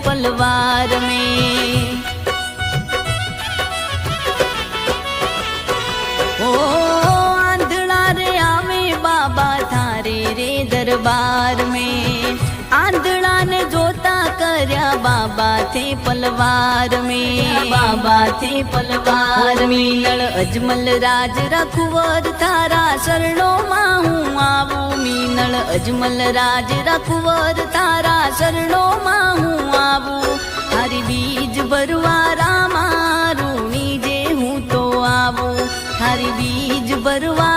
पलवार में। ओ आंधळा रे आवे बाबा थारे रे दरबार में। आंधळा ने जोता कर्या बाबा थे पलवार में। बाबा थे पलवार मीनल अजमल राज रखुवर थारा शरणों मां हूँ आवू। मीनल अजमल राज रखुवर थारा शरणों मां हूँ आवू। थारी बीज भरवा रामा रूणी जे हूँ तो आवू। थारी बीज भरवा